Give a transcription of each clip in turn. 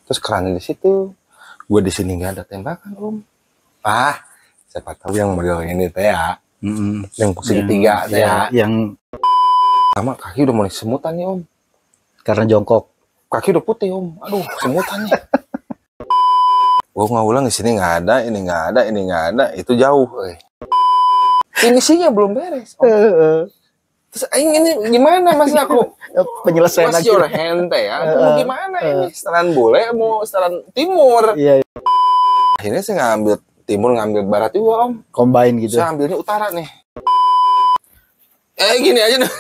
Terus kerannya di situ. Gue di sini nggak ada tembakan om. Siapa tahu yang model ini teh ya. Yang segitiga teh ya. Yang sama kaki udah mulai semutan nih om. Karena jongkok. Kaki udah putih om. Aduh semutannya. Gue ngulang di sini nggak ada, ini nggak ada, ini nggak ada. Itu jauh. Finishingnya belum beres. Om. Terus ini gimana mas aku? Penyelesaian masih orang hente ya. Mau gimana ini? Setelan bule mau setelan timur. Iya. Akhirnya saya ngambil timur, ngambil barat juga om. Combine gitu. Saya ambilnya utara nih. Gini aja nih.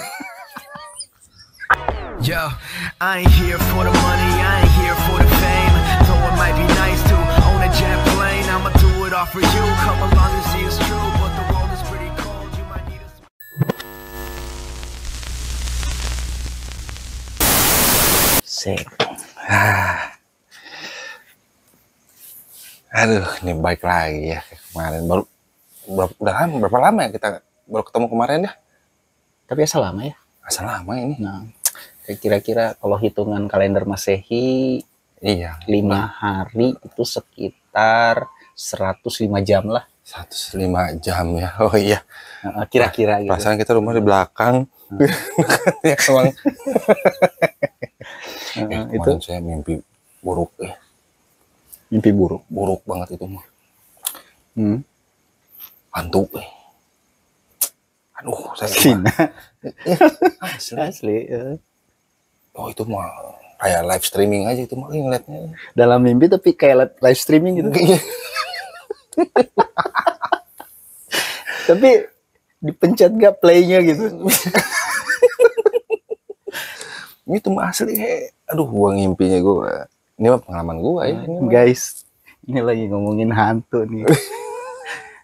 Yo, I ain't here for the money, I ain't here for the fame. Though it might be nice to own a jet plane, I'ma do it all for you. Come along and see it's true, but the world is pretty cold. You might need a... Aduh, ini baik lagi ya kemarin. Berapa lama ya kita baru ketemu kemarin ya? Tapi asal lama ya? Asal lama ini. Nah, kira-kira kalau hitungan kalender Masehi, iya, 5 hari itu sekitar 105 jam lah. 105 jam ya. Oh iya. Kira-kira gitu. Perasaan kita rumah di belakang. Ya emang. Itu saya mimpi buruk ya. Mimpi buruk. Buruk banget itu mah. Hantu. Aduh, saya Cina. Asli. Oh itu mah kayak live streaming aja itu mah ngeliatnya. Dalam mimpi tapi kayak live streaming gitu. Tapi dipencet gak playnya gitu. Itu mah asli. Aduh, gua ngimpinya gua. Ini mah pengalaman gua ya. Guys, ini lagi ngomongin hantu nih.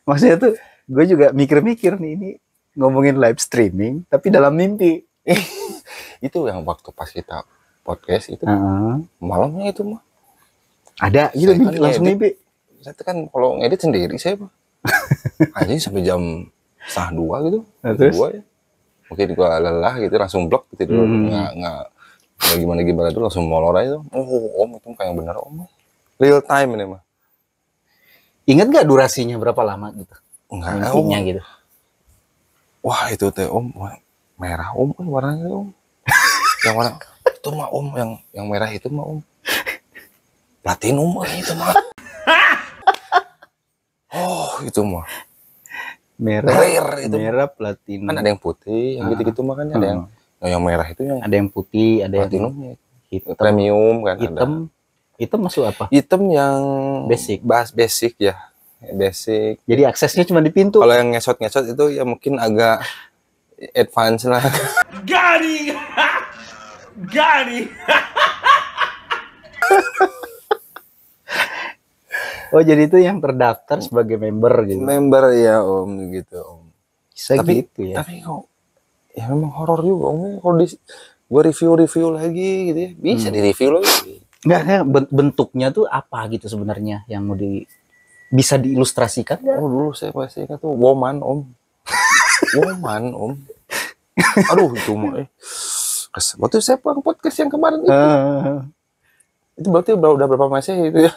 Maksudnya tuh gue juga mikir-mikir nih, ini ngomongin live streaming tapi dalam mimpi. Itu yang waktu pas kita podcast itu malamnya itu mah ada gitu mimpi, langsung mimpi. Saya kan kalau ngedit sendiri saya mah aja sampai jam 1:30 gitu. Terus? 2 ya. Mungkin gua lelah gitu langsung blok gitu dulu. Nggak gimana dulu langsung molor aja. Om itu kayak bener om. Real time ini mah. Ingat nggak durasinya berapa lama gitu? Enggak mimpinya gitu. Wah itu teh om merah om warnanya om. Yang warna itu mah om yang merah itu mah om. Platinum itu mah. Oh itu mah. Merah platinum. Kan ada yang putih, yang gitu-gitu mah kan ada yang merah itu yang ada yang putih, ada platinumnya. Hitam, premium kan hitam masuk apa? Hitam yang basic ya. Basic. Jadi aksesnya cuma di pintu. Kalau yang ngesot itu ya mungkin agak advance lah. Gani! Oh jadi itu yang terdaftar sebagai member gitu. Member ya om gitu om. Bisa tapi, gitu ya. Tapi kok ya memang horor juga om. Kalau gue review lagi gitu ya. Bisa di review lagi. Enggak, bentuknya tuh apa gitu sebenarnya yang mau bisa diilustrasikan? Oh dulu saya pasti ingat tuh Woman om. Woman om. Aduh itu mah waktu saya pulang podcast yang kemarin itu. Itu berarti udah berapa Masehi itu ya?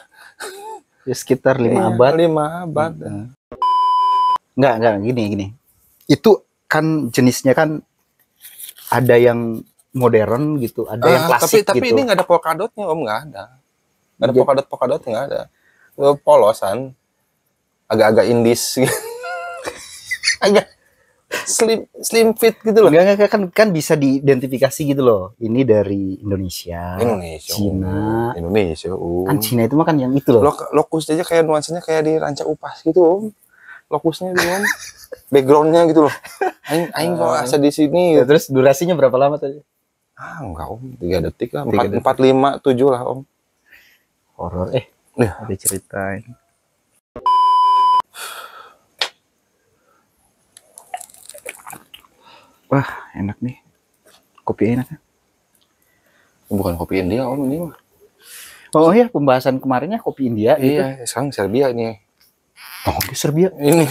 Ya sekitar 5 abad. 5 abad. Enggak gini. Itu kan jenisnya kan ada yang modern gitu, ada yang klasik tapi gitu. Ini nggak ada polkadotnya om, nggak ada. Nggak ada polkadot nggak ada. Polosan, agak-agak indis, agak slim fit gitu loh. Enggak kan bisa diidentifikasi gitu loh. Ini dari Indonesia. Cina. Indonesia. Kan Cina itu mah kan yang itu loh. Lokusnya aja kayak nuansanya kayak di Ranca Upas gitu om. Lokusnya gitu om. Backgroundnya gitu loh. Aing kok asa di sini. Ya, terus durasinya berapa lama tadi? Enggak om, 3 detik lah. 4, 5, 7 lah om. Horor ada ceritain. Wah enak nih. Kopi enak kan? Bukan kopi India om ini mah. Oh iya pembahasan kemarinnya kopi India gitu. Iya sekarang Serbia nih. Oh di Serbia ini.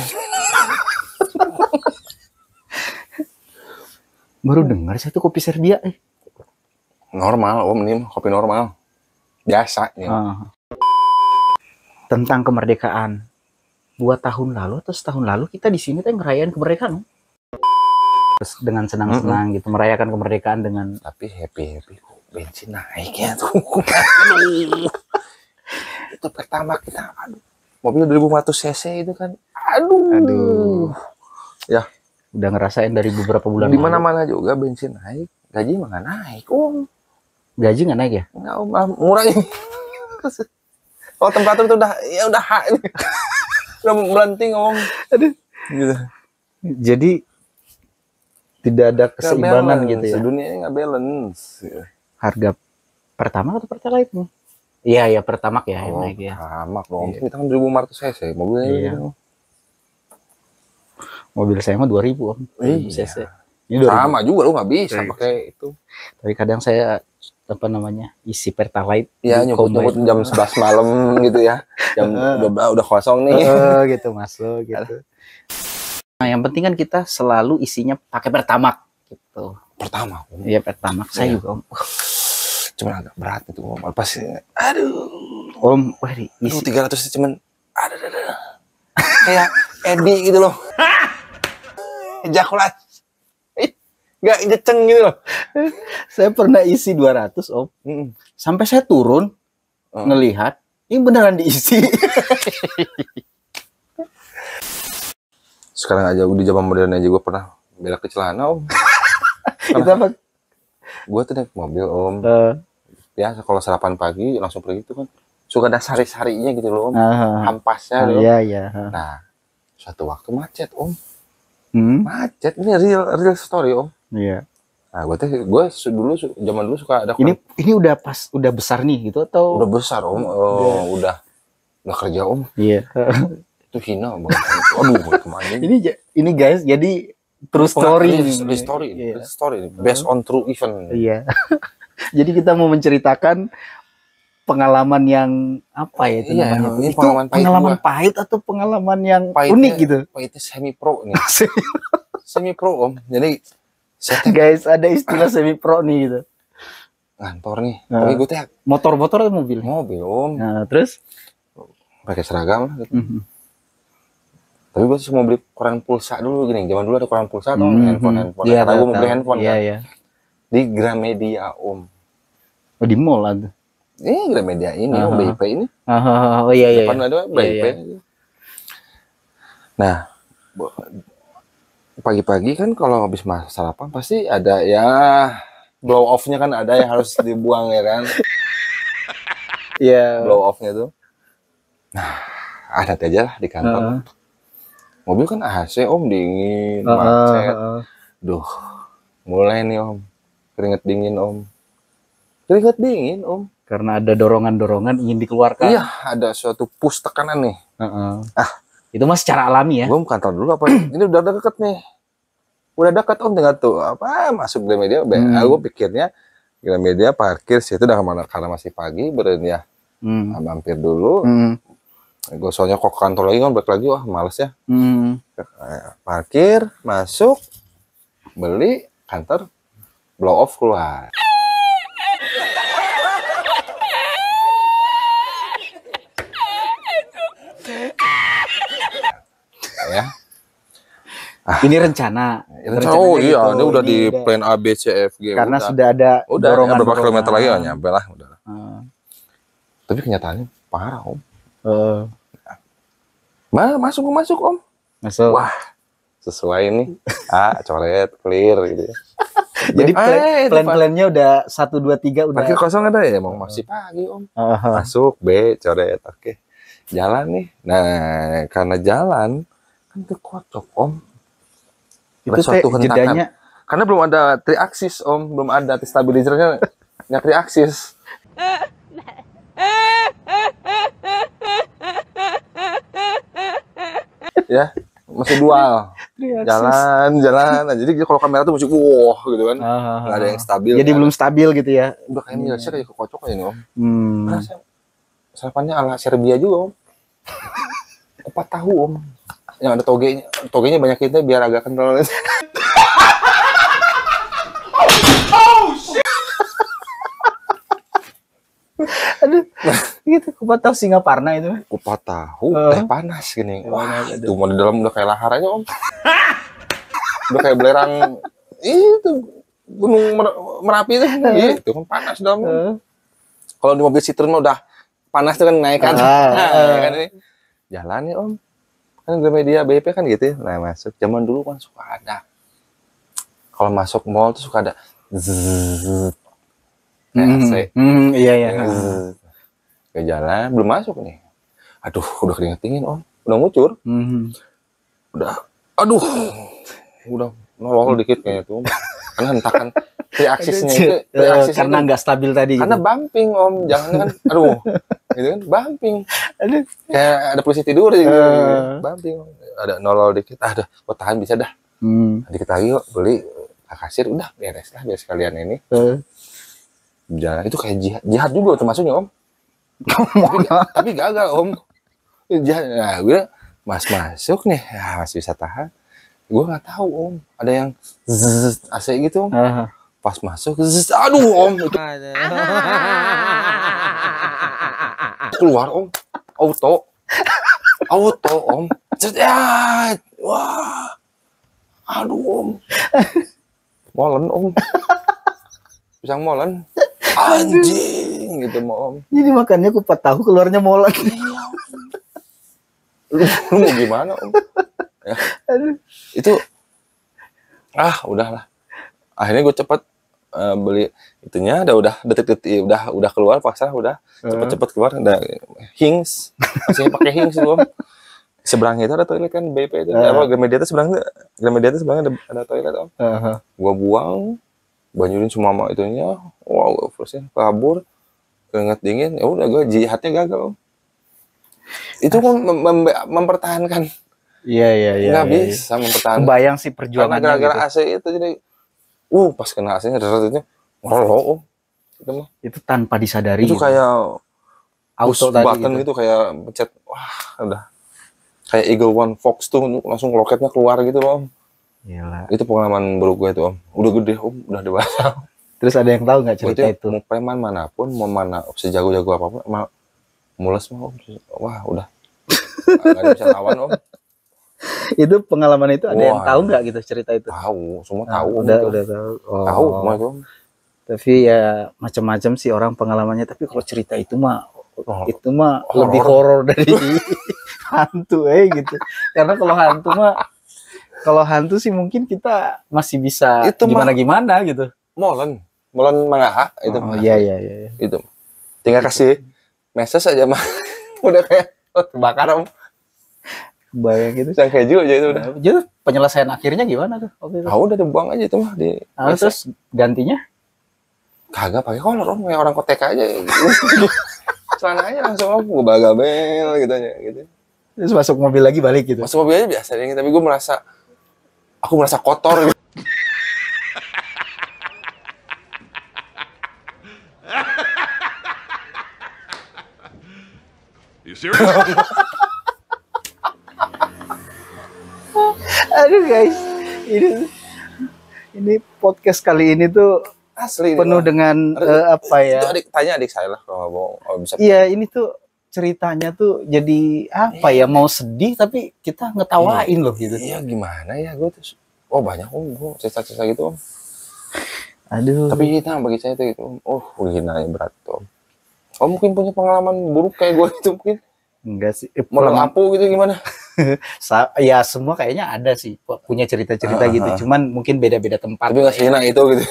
Baru dengar saya tuh kopi Serbia. Normal om, ini kopi normal. biasa ya. Tentang kemerdekaan. 2 tahun lalu atau setahun lalu kita di sini tuh ngerayain kemerdekaan. Terus dengan senang-senang gitu merayakan kemerdekaan dengan Tapi happy kok bensin naiknya tuh. Aduh. Itu pertama kita, aduh. Mobil 2500 cc itu kan. Aduh. Ya, udah ngerasain dari beberapa bulan di lalu. mana-mana juga bensin naik, gaji mah nggak naik, Om. Gaji nggak naik ya? Nggak, Om, murah ini. Kalau temperatur itu udah hak ini. Udah melanting, Om. Aduh. Gitu. Jadi tidak ada keseimbangan gitu ya. Dunia ini nggak balance. Harga pertama atau pertalite nih? Iya, Pertamax ya yang naik ya. Pertamax dong. Iya. Kita kan 1500 cc mobilnya. Iya. Gitu. Mobil saya mah 2000 Om. 2000 Iya. cc. Ini 2000. Sama juga lu nggak bisa Iya. pakai itu. Tapi kadang saya isi pertalite. Ya di nyebut combine. jam 11 malam gitu ya. Jam udah kosong nih. Gitu masuk gitu. Nah, yang penting kan kita selalu isinya pakai Pertamax gitu. Pertama, Om. Iya, Pertamax. Saya Iya. juga Om. Cuman agak berat itu, Om. Pas aduh. Om, wah, Aduh, isi 300 cuman ada. Kayak Edi gitu loh. Ejakulat. Nggak jeceng gitu loh. saya pernah isi 200 Om. Sampai saya turun ngelihat ini beneran diisi. Sekarang aja di zaman modern aja gue pernah belok ke celana, Om. Itu apa? Gue tuh naik mobil, Om. Ya kalau sarapan pagi langsung pergi itu kan suka ada sari-sarinya gitu loh, Om. Hampasnya loh. Iya. Nah, suatu waktu macet, Om. Hmm? Macet, ini real story, Om. Iya. Nah, gue zaman dulu suka ada Ini udah besar nih gitu atau? udah besar, Om. Udah kerja, Om. Iya. Itu hina banget. Aduh, kemana ini? Ini guys, jadi true story. Real story. Iya. Real story. Based on true event. Iya. Jadi kita mau menceritakan pengalaman yang apa ya itu Iya, namanya? ini Itu pengalaman pahit pengalaman gua. pahit atau pengalaman yang Pahitnya- unik gitu. Pahitnya semi pro nih. Semi pro, Om. Jadi saya Guys, ada istilah semi pro nih gitu. ngantor nih. Tapi gue teh Motor atau mobil? mobil, Om. Nah, terus? Pakai seragam gitu. Mhm. Tapi gue mau beli koran pulsa dulu gini. Zaman dulu ada koran pulsa atau Mhm. handphone. Iya, Karena gue mau tahu. beli handphone Iya, kan. iya. Di Gramedia, Om. Oh, di mall ada. Ini Gramedia ini, Om, BIP ini. Oh iya. Depan ada BIP. Iya. Nah, pagi-pagi kan kalau habis sarapan pasti ada ya blow off-nya kan ada yang harus dibuang ya kan. Iya. Blow off-nya tuh. Nah, ada aja lah di kantor. Mobil kan AC, Om, dingin, macet. Duh, mulai nih, Om. Keringet dingin, Om. Keringet dingin, Om. Karena ada dorongan-dorongan ingin dikeluarkan. Iya, ada suatu push tekanan nih. Itu mah secara alami ya. Gue mau kantor dulu apa? Ini udah deket nih. Udah dekat, Om, tinggal tuh apa masuk Gramedia. Gue pikirnya Gramedia parkir situ udah kemana karena masih pagi, berani ya. Mampir dulu. Gue soalnya kok kantor lagi kan balik lagi, wah males ya. Parkir, masuk, beli, kantor, blow off keluar. Ya. Ini rencana. Oh iya, gitu. ini udah di udah- plan A, B, C, F, G. Karena udah. sudah ada Udah dorongan berapa kilometer lagi ya nyampe lah udah. Tapi kenyataannya parah, Om. Masuk Om. Masuk. Wah, sesuai nih. Coret, clear gitu ya. Jadi itu plan-plannya udah 1, 2, 3 udah. parkir kosong ada ya, mau masih pagi, Om. Masuk B, coret, oke. Jalan nih. Nah, karena jalan kan kekocok, Om. Itu Suatu hentakan. jedanya. Karena belum ada 3 axis, Om. Belum ada stabilizernya. Nggak 3 axis. Ya, masih dual. Jalan. Nah, jadi kalau kamera tuh mesti wah gitu kan. Nggak ada yang stabil. Jadi kan. belum stabil gitu ya. Udah kayak Milsa kayak kekocok aja nih, Om. Hmm. Rasa sarapannya ala Serbia juga, Om. Kupat tahu, Om. Yang ada togenya. Togenya banyak kita biar agak kental. Aduh. Gitu, kupat tahu Singaparna itu. Kupat tahu teh panas gini. Wah, Panas, itu mau di dalam udah kayak lahar aja om. Udah kayak belerang itu gunung Merapi itu. Itu kan panas dalam. Kalau di mobil Citroen mah udah panas tuh kan naik kan. Ya kan ini. Jalan ya om. Kan Gramedia BP kan gitu. Nah masuk. Zaman dulu kan suka ada. Kalau masuk mall tuh suka ada. Zzz. Iya. Ke jalan belum masuk nih. Aduh, udah keringet dingin om, udah ngucur, udah nolol dikit kayaknya tuh. Karena hentakan reaksinya itu, karena nggak stabil tadi. Karena gitu. bumping om, jangan kan, aduh, gitu kan bumping. Kayak ada polisi tidur gitu, bumping. Ada nolol dikit, ada, gua tahan bisa dah. Dikit lagi yuk beli kasir, udah beres lah, beres kalian ini. Jalan itu kayak jihad juga termasuknya om. tapi gagal om. Nah gue masuk nih ya masih bisa tahan. Gue nggak tahu om ada yang zzz, AC gitu om. Pas masuk zzz, aduh om itu keluar om auto om ya wah aduh om molen om pisang molen anjing gitu mau om. Jadi makannya kupat tahu keluarnya molen. Lu mau gimana om? Ya. Itu udahlah. Akhirnya gue cepet beli itunya, udah detik-detik udah keluar paksa udah cepet-cepet keluar udah Hings masih pakai Hings om. Seberangnya itu ada toilet kan BP itu apa Gramedia itu seberangnya ada toilet om. Gua buang banjurin semua sama itunya, wow, terusnya kabur, keringet dingin, ya udah gue jihadnya gagal om. Itu kan mempertahankan. Iya. Nggak bisa mempertahankan. Kebayang sih perjuangannya. Karena gara-gara gitu. AC itu jadi, pas kena AC-nya deret om. Itu tanpa disadari. Itu gitu. kayak auto push tadi button gitu. kayak pencet, wah udah. Kayak Eagle One Fox tuh langsung roketnya keluar gitu om. Gila. Itu pengalaman buruk gue itu om. Udah gede om, udah dewasa. Terus ada yang tahu nggak cerita itu? Mau preman manapun, mau mana sejago-jago apapun, mules mah om. Wah udah. Nggak bisa lawan om. Itu pengalaman itu ada yang tahu nggak gitu cerita itu? Tahu, semua tahu. Udah tahu. Tahu semua itu. Tapi ya macam-macam sih orang pengalamannya. Tapi kalau cerita itu mah lebih horor dari hantu gitu. Karena kalau hantu sih mungkin kita masih bisa itu gimana gitu. Molen mangaha itu. Iya. Itu. Tinggal kasih message aja mah. Udah kayak terbakar om. Bayang gitu. Yang keju aja itu udah. Jadi penyelesaian akhirnya gimana tuh? Udah dibuang aja itu mah di. Terus gantinya? Kagak pakai kolor om, kayak orang koteka aja. Celananya langsung om, gue bagabel gitu aja gitu. Terus masuk mobil lagi balik gitu. Masuk mobil aja biasa deh, tapi aku merasa kotor gitu. You serious? Aduh guys, ini podcast kali ini tuh Asli penuh dengan apa ya? Itu adik saya lah kalau mau bisa. Iya, ini tuh ceritanya tuh jadi apa ya? Mau sedih tapi kita ngetawain loh gitu. Iya gimana ya gue tuh. Banyak om, gue cerita-cerita gitu om. Aduh. Tapi kita bagi saya tuh gitu om. Hinanya berat tuh om. Mungkin punya pengalaman buruk kayak gue itu mungkin. Enggak sih. Mau lampu gitu gimana? Ya semua kayaknya ada sih punya cerita-cerita gitu. Cuman mungkin beda-beda tempat. Tapi nggak sehina itu gitu.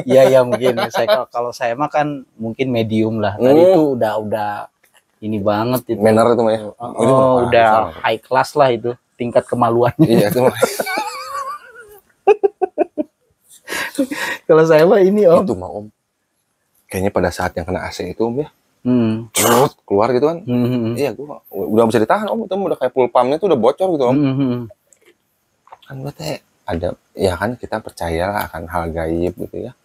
Iya mungkin. Kalau saya mah kan mungkin medium lah. Tadi itu udah ini banget itu. Manner itu mah ya. Udah high class lah itu tingkat kemaluannya. Iya itu mah. Kalau saya mah ini om. Itu mah om. Kayaknya pada saat yang kena AC itu om ya. Keluar gitu kan. Iya gua udah bisa ditahan om. Itu udah kayak full pumpnya tuh udah bocor gitu om. Kan gue teh ada ya kan kita percaya lah akan hal gaib gitu ya.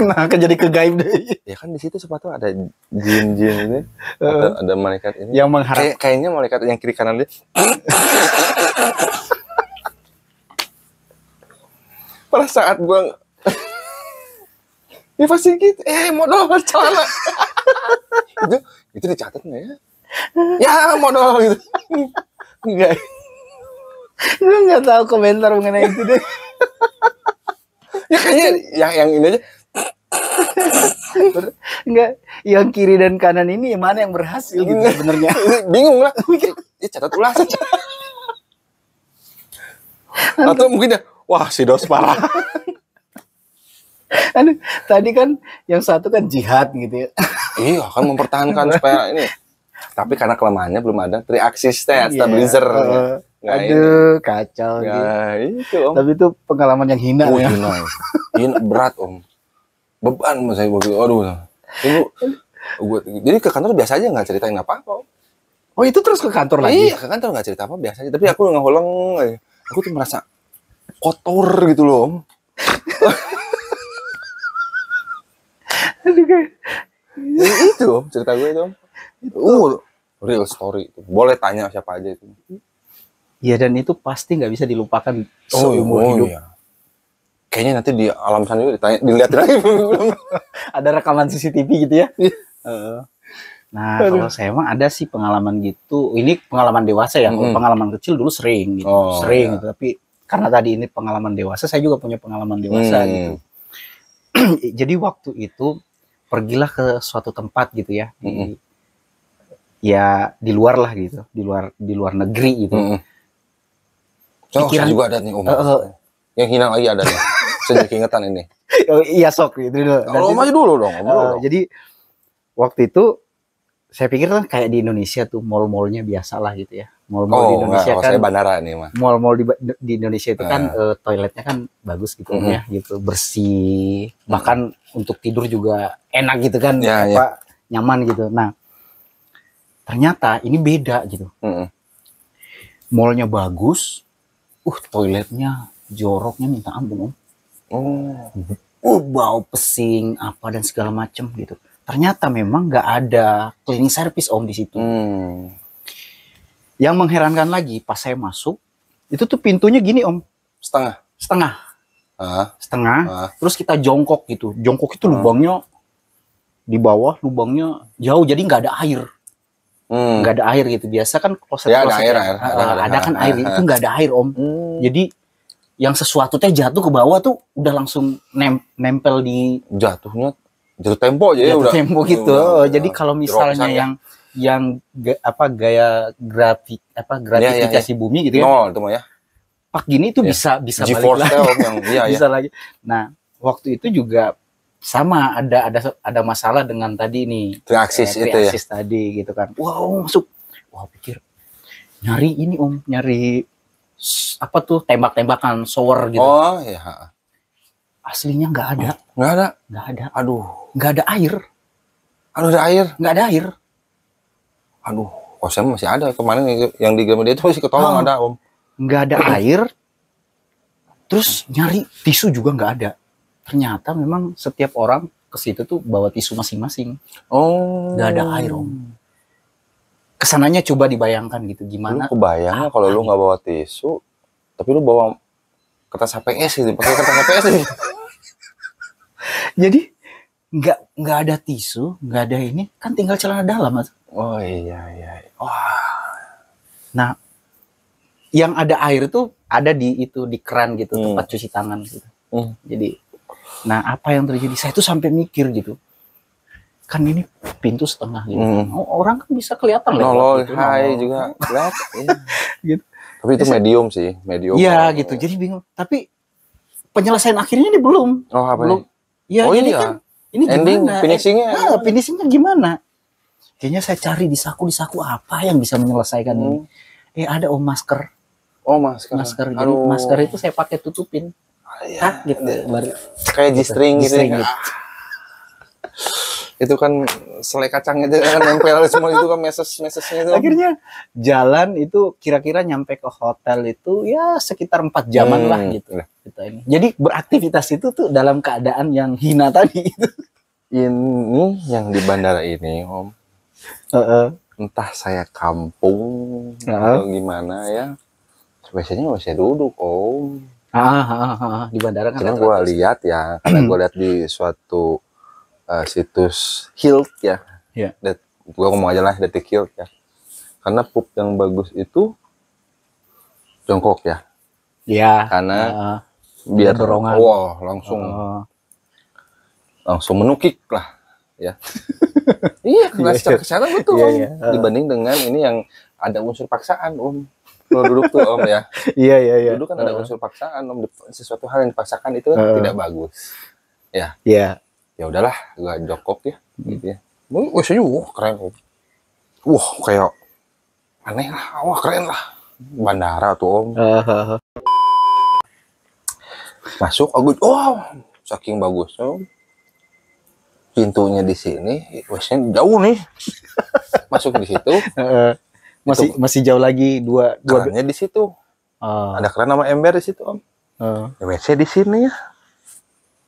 Nah kan jadi ke gaib deh. Ya kan di situ sepatu ada jin-jin ini. Ada malaikat ini. Yang mengharap. Kayaknya malaikat yang kiri kanan dia. Pada saat gua ini pasti gitu, modal celana. Itu dicatat nggak ya? Ya modal gitu. Enggak. Gue nggak tahu komentar mengenai itu deh. Ya kayaknya yang ini aja. Enggak, yang kiri dan kanan ini mana yang berhasil gitu sebenarnya. Bingung lah. Dia catat ulas. Atau mungkin ya, wah si Dos parah. Aduh, tadi kan yang satu kan jihad gitu ya. Iya, kan mempertahankan supaya ini. Tapi karena kelemahannya belum ada 3 axis stabilizer. Nggak Aduh, kacau gitu. Ya, itu Om. Tapi itu pengalaman yang hina ya. Hina berat Om. Beban saya begitu. Aduh. Jadi ke kantor biasa aja nggak ceritain apa-apa. Oh, itu terus ke kantor lagi? Iya, ke kantor nggak cerita apa biasa aja. Tapi aku ngulang, aku tuh merasa kotor gitu loh Om. Aduh, kayak Itu Om, cerita gue itu Om. Real story. Boleh tanya siapa aja itu. ya, dan itu pasti nggak bisa dilupakan seumur hidup. Iya. Kayaknya nanti di alam sana juga dilihat lagi. Ada rekaman CCTV gitu ya. Nah, kalau saya mah ada sih pengalaman gitu. Ini pengalaman dewasa ya. Kalau pengalaman kecil dulu sering gitu. Sering gitu. Tapi karena tadi ini pengalaman dewasa, saya juga punya pengalaman dewasa gitu. Jadi waktu itu pergilah ke suatu tempat gitu ya. Ya di luar lah gitu. Di luar negeri gitu. Pikiran juga ada nih Om. Yang hina lagi ada nih. Saya jadi ingetan ini. Oh, iya sok gitu dulu. Kalau aja dulu dong. Jadi waktu itu saya pikir kan kayak di Indonesia tuh mall-mallnya biasa lah gitu ya. Mall-mall di Indonesia kan. Saya bandara nih mah. Mall-mall di Indonesia itu kan toiletnya kan bagus gitu ya, gitu bersih. Bahkan untuk tidur juga enak gitu kan, nyaman gitu. Nah, ternyata ini beda gitu. Mallnya bagus, toiletnya joroknya minta ampun Om. Bau pesing apa dan segala macem gitu. Ternyata memang nggak ada cleaning service Om di situ. Yang mengherankan lagi pas saya masuk itu tuh pintunya gini Om, setengah. Terus kita jongkok gitu. Jongkok itu lubangnya di bawah, lubangnya jauh jadi nggak ada air. Nggak ada air gitu. Biasa kan kloset ada air. Ada kan air itu nggak ada air Om. Jadi yang sesuatu teh jatuh ke bawah tuh udah langsung nempel di jatuh tempo aja ya udah. Tempo gitu. Jadi kalau misalnya yang gaya gratifikasi bumi gitu ya. Nol itu mah ya. Pak gini tuh bisa balik lagi. Bisa lagi. Nah, waktu itu juga sama ada masalah dengan tadi nih. Triaksis itu ya. Tadi gitu kan. Wow, masuk. Wah, pikir nyari ini Om, nyari apa tuh tembak-tembakan shower gitu. Oh iya. Aslinya nggak ada. Nggak ada. Aduh. Nggak ada air. Nggak ada air. Aduh. Saya masih ada kemarin yang di Gramedia itu masih ketolong ada Om. Nggak ada air. Terus nyari tisu juga nggak ada. Ternyata memang setiap orang ke situ tuh bawa tisu masing-masing. Nggak ada air Om. Kesananya coba dibayangkan gitu gimana. Lu kebayang kalau lu nggak bawa tisu, tapi lu bawa kertas HPS gitu, pakai kertas HPS gitu. Jadi nggak ada tisu, nggak ada ini, kan tinggal celana dalam Mas. Oh iya. Wah. Nah, yang ada air tuh ada di keran gitu, tempat cuci tangan gitu. Jadi, nah apa yang terjadi? Saya tuh sampai mikir gitu. Kan ini pintu setengah gitu. Orang kan bisa kelihatan lewat gitu. Juga kelihatan. Gitu. Tapi itu medium sih, medium. Iya gitu. Jadi bingung. Tapi penyelesaian akhirnya ini belum. Belum. Ya, ini iya. kan ini ending gimana? Finishingnya gimana? Kayaknya saya cari di saku apa yang bisa menyelesaikan ini. Ada Om masker. Masker. Jadi masker itu saya pakai tutupin. Gitu. Kayak G-string gitu. Itu kan selai kacang itu kan nempel semua itu kan mesesnya itu. Akhirnya jalan itu kira-kira nyampe ke hotel itu ya sekitar 4 jaman lah gitu. Jadi beraktivitas itu tuh dalam keadaan yang hina tadi itu. Ini yang di bandara ini Om. Entah saya kampung atau gimana ya. Biasanya masih duduk Om. Di bandara kan. Karena gue lihat ya, karena gue lihat di suatu situs Hilt ya. Yeah. Gua ngomong aja lah detik yield ya. Karena pup yang bagus itu jongkok ya. Iya. Karena biar dorongan. wah langsung menukik lah ya. Iya, karena secara kesehatan betul Om. Dibanding dengan ini yang ada unsur paksaan Om. Kalau duduk tuh Om ya. Iya. Duduk kan ada unsur paksaan Om. Sesuatu hal yang dipaksakan itu kan tidak bagus. Ya. Iya. Ya udahlah, gua jongkok ya gitu ya. Wah, keren Om. Wah, kayak aneh lah. Wah, keren lah. Bandara tuh Om. Masuk, saking bagus Om. Pintunya di sini, wesnya jauh nih. Masuk di situ. Masih jauh lagi dua kerannya di situ. Ada keran sama ember di situ Om. WC di sini ya.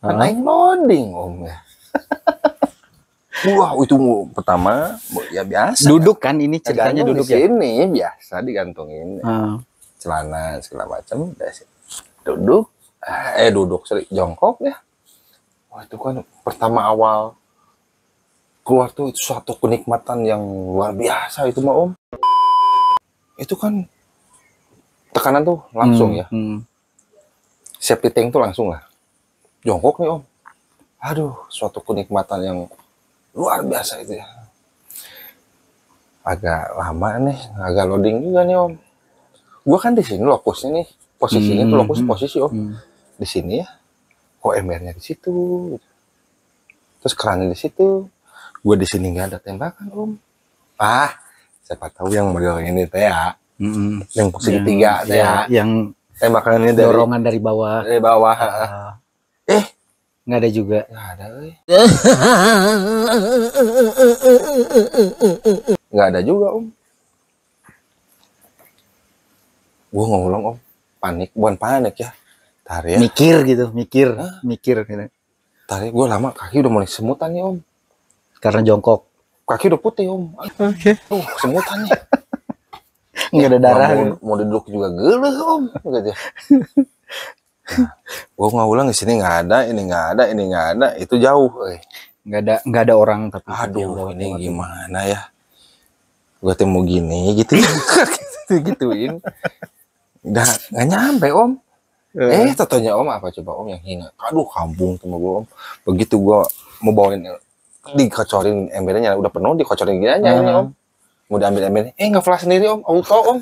Naik loading Om ya. Wah, itu pertama ya biasa. Duduk kan ini ceritanya duduk di sini biasa digantungin. Celana segala macam duduk. Jongkok ya. Wah, itu kan pertama awal keluar tuh itu suatu kenikmatan yang luar biasa itu mah Om. Itu kan tekanan tuh langsung ya. Safety tank tuh langsung lah. Jongkok nih Om. Aduh, suatu kenikmatan yang luar biasa itu ya. Agak lama nih, agak loading juga nih Om. Gua kan di sini lokusnya nih, posisinya tuh lokus posisi Om. Di sini ya. Kok embernya di situ, terus kerannya di situ, gue di sini nggak ada tembakan Om. Siapa tahu yang model ini teh ya, yang segitiga teh ya, yang tembakannya dorongan dari bawah. Dari bawah. Nggak ada juga. Nggak ada. Nggak ada juga Om. Gue ngomong Om, panik, bukan panik ya. Tarik, mikir gitu. Tarik gue lama, kaki udah mulai semutan nih Om. Karena jongkok. Kaki udah putih Om. Oke. Semutan nih. Nggak ada darah. Mau duduk juga geleh Om. Gitu. Gue ngulang di sini nggak ada, ini nggak ada, itu jauh. Nggak ada orang tapi. Aduh, ini gimana ya? Gue temu gini gitu. Gituin. Udah nggak nyampe Om. Tentunya Om apa coba Om yang hina. Aduh, kampung sama gue Om. Begitu gue mau bawain, dikocorin embernya udah penuh, dikocorin gini aja ini Om. Mau diambil embernya, nggak flash sendiri Om, auto Om.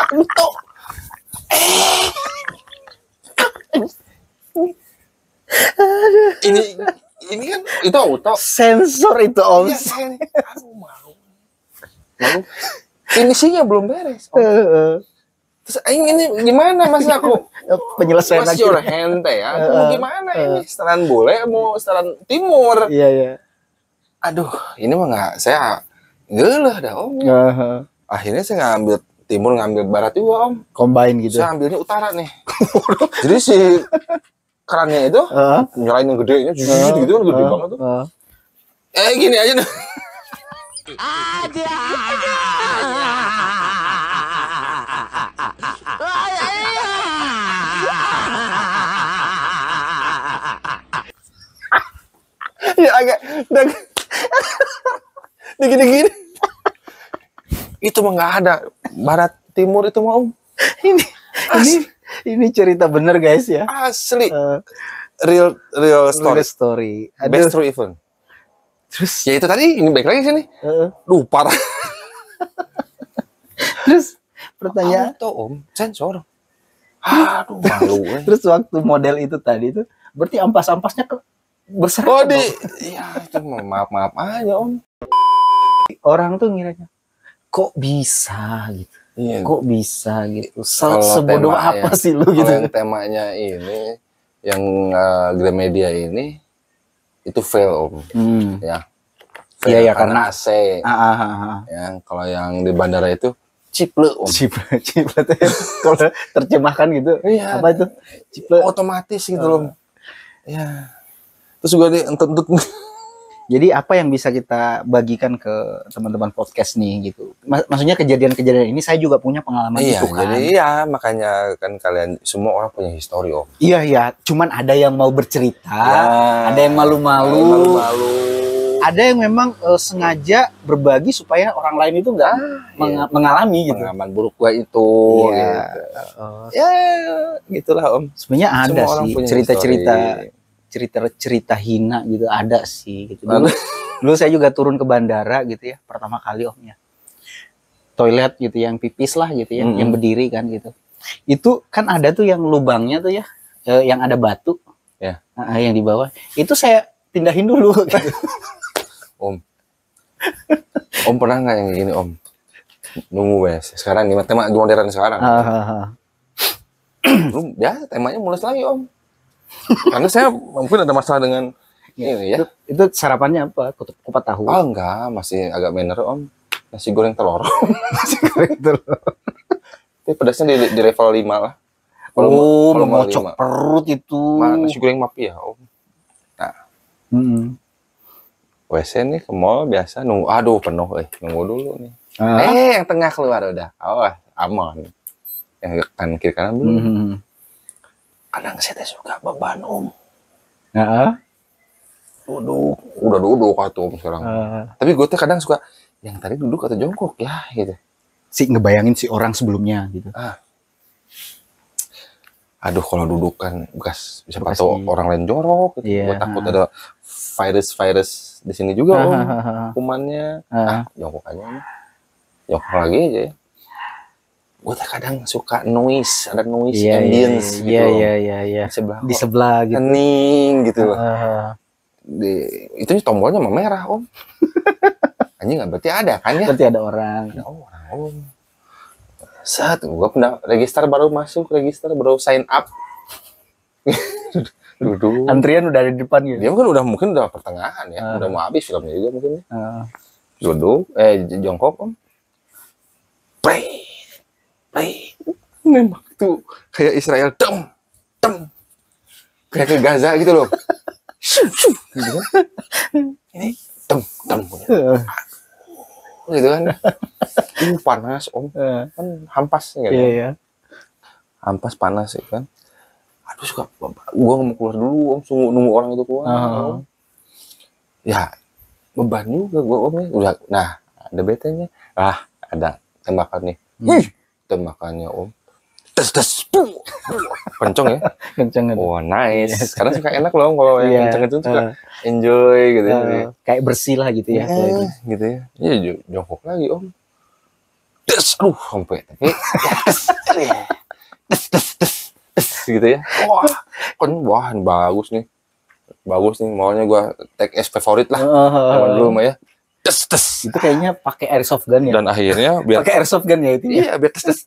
Auto. Ini kan itu auto. Sensor itu Om. Aduh, malu. Finishingnya belum beres Om. Terus ini gimana Mas aku penyelesaian lagi your hand ya. Mau gimana ini? Setelan bule mau setelan timur. Iya. Aduh, ini mah nggak, saya gelah dah Om. Akhirnya saya ngambil timur, ngambil barat juga Om. Combine gitu. Saya ambilnya utara nih. Jadi si kerannya itu nyalain yang gedenya gitu kan, gede banget tuh. Gini aja nih. Ya agak gini. Itu mah nggak ada barat timur itu mau Om. Ini cerita bener guys ya. Asli. Real story. Best true event. Terus ya itu tadi, ini balik lagi sini. Duh, parah. Terus pertanyaan auto Om, sensor. Aduh, malu. Terus waktu model itu tadi itu berarti ampas-ampasnya berserakan. Ya itu maaf aja Om. Orang tuh ngiranya kok bisa gitu. Iya. Kok bisa gitu. Sebodoh apa sih lu gitu. Yang temanya ini yang Gramedia ini itu fail Om. Ya. Iya karena AC. Yang kalau yang di bandara itu ciple Om. Ciple kalau terjemahkan gitu. Iya. Apa itu? Ciple otomatis gitu loh. Ya. Terus gue entut. Jadi apa yang bisa kita bagikan ke teman-teman podcast nih gitu? Maksudnya kejadian-kejadian ini saya juga punya pengalaman Iya, itu kan. jadi iya makanya kan kalian semua orang punya histori Om. Iya ya, cuman ada yang mau bercerita, Ya, ada yang malu-malu, malu-malu. ada yang memang sengaja berbagi supaya orang lain itu nggak mengalami gitu. Pengalaman buruk gua itu. Iya. Gitu. Ya, gitulah Om. Sebenarnya ada Semua orang sih punya cerita-cerita histori. cerita hina gitu, ada sih gitu. Dulu saya juga turun ke bandara gitu ya, pertama kali Om ya. Toilet gitu yang pipis lah gitu ya, yang berdiri kan gitu. Itu kan ada tuh yang lubangnya tuh ya, yang ada batu. Ya. Yang di bawah. Itu saya pindahin dulu gitu. Om pernah nggak yang gini Om? Nunggu wes. Sekarang nih tema modern sekarang. Lu ya temanya mulus lagi Om. Karena saya mungkin ada masalah dengan ini ya. Itu sarapannya apa? Kupat tahu. Oh enggak, masih agak manner Om. Nasi goreng telur. Nasi goreng telur. Tapi pedasnya di level 5 lah. Kalau ngocok perut itu. Nasi goreng mafia Om. Nah. WC nih ke mall biasa nunggu. Aduh penuh nunggu dulu nih. Yang tengah keluar udah. Oh, aman. Yang kanan kiri kanan belum. Kadang saya suka beban Om. Udah duduk atau Om sekarang. Tapi gue tuh kadang suka yang tadi duduk atau jongkok ya gitu. Si ngebayangin si orang sebelumnya gitu. Aduh kalau duduk kan bekas bisa tahu orang lain jorok gitu. Gue takut ada virus di sini juga Om. Kumannya. Jongkok aja. Jongkok lagi aja ya. Gue kadang suka noise, ada noise ambience gitu. Iya. Di sebelah gitu. Hening gitu. Itu tombolnya merah Om. Anjing nggak berarti ada kan ya? Berarti ada orang. Ada orang Om. Saat gue register baru masuk, baru sign up. Duduk. Antrian udah ada di depan gitu. Dia mungkin udah pertengahan ya, udah mau habis filmnya juga mungkin. Duduk, jongkok Om. Play. Nembak tuh kayak Israel dem. Kayak ke Gaza gitu loh. Gitu kan. Ini dem. Gitu kan. Panas Om. Kan hampas gitu. Iya. Hampas panas ya kan. Aduh suka gua mau keluar dulu Om, nunggu orang itu keluar. Ya beban juga gua Om ya. Udah nah, ada betenya. Ada tembakan nih. Tembakannya Om. Des. Kenceng ya. Kenceng. Oh, nice. Karena suka enak loh kalau yang kenceng itu suka enjoy gitu ya. Kayak bersih lah gitu ya. Gitu ya. Iya, jongkok lagi Om. Des, sampai tapi des gitu ya. Wah, bagus nih. Maunya gua tag as favorit lah. Zaman dulu mah ya. Des. Itu kayaknya pakai airsoft gun ya. Dan akhirnya biar pakai airsoft gun ya itu. Iya, biar des.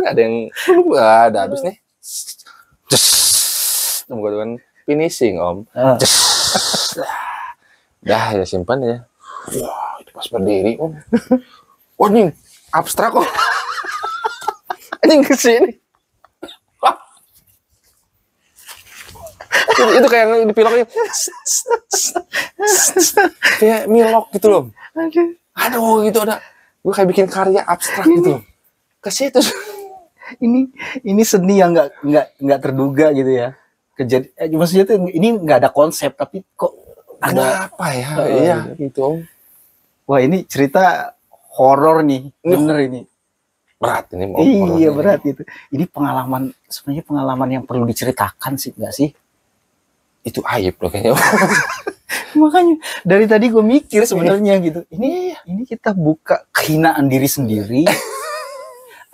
Ada yang ada habis nih. Des. Tunggu dengan finishing Om. Dah ya simpan ya. Wah, itu pas berdiri Om. Wah, nih abstrak Om. Anjing kesini. Itu kayak di piloknya kayak milok gitu loh. Aduh gitu ada. Gue kayak bikin karya abstrak gitu. Ke situ. Ini seni yang nggak terduga gitu ya. Maksudnya tuh ini nggak ada konsep tapi kok ada apa ya? Iya gitu. Wah ini cerita horor nih, bener ini. Berat ini mau. Iya berat itu. Ini sebenarnya pengalaman yang perlu diceritakan sih, nggak sih? Itu aib loh kayaknya. Makanya dari tadi gue mikir sebenarnya gitu. Ini kita buka kehinaan diri sendiri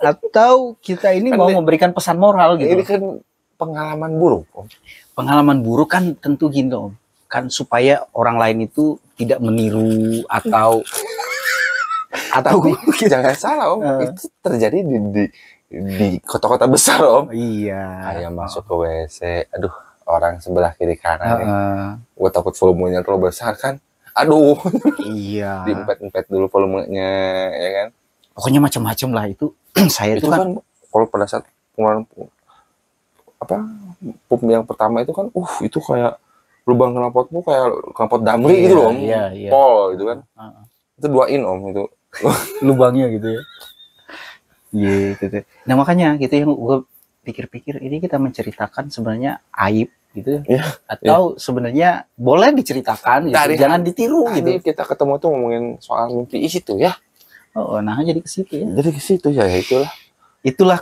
atau kita ini mau memberikan pesan moral gitu. Ini kan pengalaman buruk Om. Pengalaman buruk kan tentu gini Om. Kan supaya orang lain itu tidak meniru atau jangan salah Om. Itu terjadi di kota-kota besar Om. Iya. Kayak masuk ke WC. Aduh. Orang sebelah kiri kanan gue takut volumenya terlalu besar kan, aduh iya diempet dulu volumenya ya kan, pokoknya macam-macam lah itu. Saya itu kan kalau pada saat pengeluaran pup yang pertama itu kan itu kayak lubang knalpotmu kayak knalpot Damri gitu loh Om. Iya. Pol gitu kan. Itu 2 in Om itu. Lubangnya gitu ya. Gitu. Nah makanya gitu yang gue pikir-pikir, ini kita menceritakan sebenarnya aib gitu Iya. atau sebenarnya boleh diceritakan gitu, jangan ditiru Tadi gitu. kita ketemu tuh ngomongin soal mimpi isi tuh ya. Oh, nah jadi ke situ ya. Jadi ke situ ya itulah. Itulah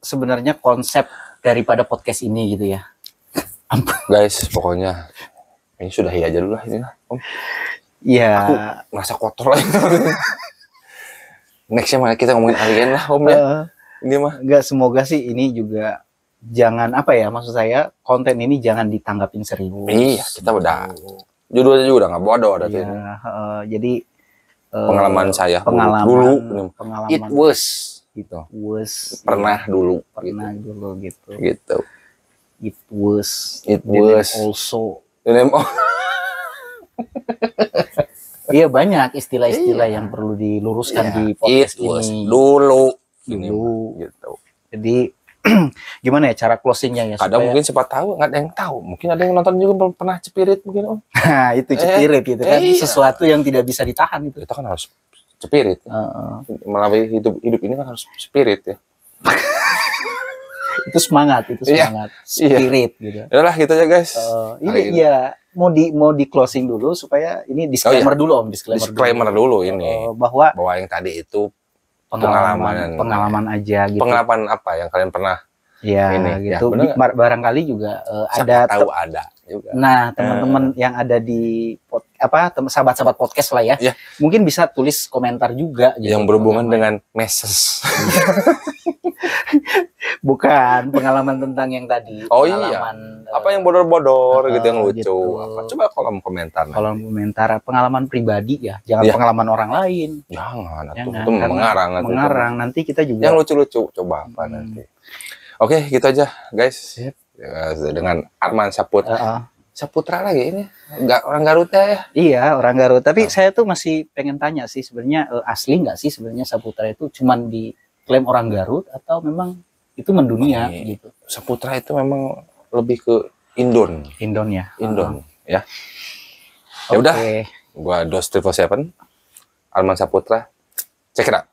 sebenarnya konsep daripada podcast ini gitu ya. Guys, pokoknya ini sudahi aja dulu lah ini lah, Om. Iya. Aku merasa kotor lagi. Nextnya mana kita ngomongin alien lah Om ya. Ini mah. Enggak, semoga sih ini juga jangan apa ya, maksud saya konten ini jangan ditanggapin serius. Iya, kita udah judulnya juga udah nggak bodoh ada tuh. Iya, jadi Pengalaman saya pengalaman dulu. It was gitu. Pernah dulu gitu. Gitu. It was. It then was. also. Oh. Iya, banyak istilah-istilah yang perlu diluruskan di podcast It was ini. dulu. Gitu. Jadi gimana ya cara closingnya ya? Kadang mungkin siapa tahu, nggak ada yang tahu. Mungkin ada yang nonton juga pernah cepirit mungkin Om. Nah, itu cepirit gitu kan. Iya. Sesuatu yang tidak bisa ditahan itu. Kita kan harus cepirit. Melalui hidup ini kan harus spirit ya. Itu semangat, spirit gitu. Yalah gitu aja guys. Ini ya mau di closing dulu supaya ini disclaimer dulu Om, disclaimer dulu ini. Bahwa yang tadi itu pengalaman aja gitu. Pengalaman apa yang kalian pernah ini gitu. Ya, barangkali juga ada juga. Nah, teman-teman yang ada di sahabat-sahabat podcast lah ya. Mungkin bisa tulis komentar juga gitu. Yang berhubungan dengan meses. Bukan pengalaman tentang yang tadi. Pengalaman, apa yang bodor-bodor gitu yang lucu. Gitu. Coba kolom komentar. Kolom komentar pengalaman pribadi ya, jangan pengalaman orang lain. Jangan, itu mengarang. Nanti kita juga yang lucu-lucu coba apa nanti. Oke, gitu aja guys. Dengan Arman Saputra lagi ini. Enggak orang Garut ya. Iya, orang Garut. Tapi saya tuh masih pengen tanya sih sebenarnya asli nggak sih sebenarnya Saputra itu cuman diklaim orang Garut atau memang itu mendunia gitu. Saputra itu memang lebih ke Indon ya. Ya udah. Gua Dos 777 Arman Saputra. Check it out.